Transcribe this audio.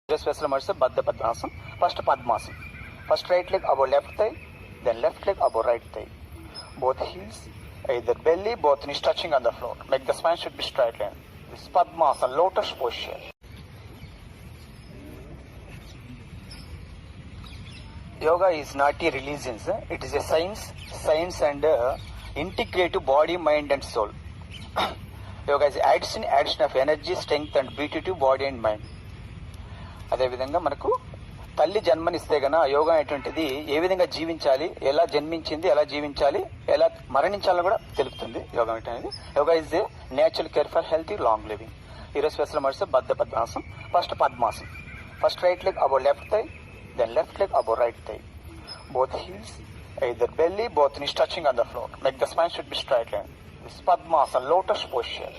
Just vessel mercy, Baddha Padmasana. First Padmasana. First right leg above left thigh, then left leg above right thigh. Both heels, either belly, both knees touching on the floor. Make the spine should be straight line. This Padmasana, lotus posture. Yoga is not a religion, it is a science and integrative body, mind and soul. Yoga is addition of energy, strength and beauty to body and mind. అదేవిధంగా మనకు తల్లి జన్మనిస్తే గన యోగా అనేటువంటిది ఏ విధంగా జీవించాలి, ఎలా జన్మించింది, ఎలా జీవించాలి, ఎలా మరణించాలని కూడా తెలుపుతుంది యోగా అనేది. Yoga is a natural care for healthy long living. ఈరోజు స్పెషల్ మర్స్ బద్ధ పద్మాసనం. ఫస్ట్ పద్మాసనం. First right leg above left thigh, then left leg above right thigh. Both heels, either belly, both knees touching on the floor. Make the spine should be straight line. This Padmasana, lotus posture.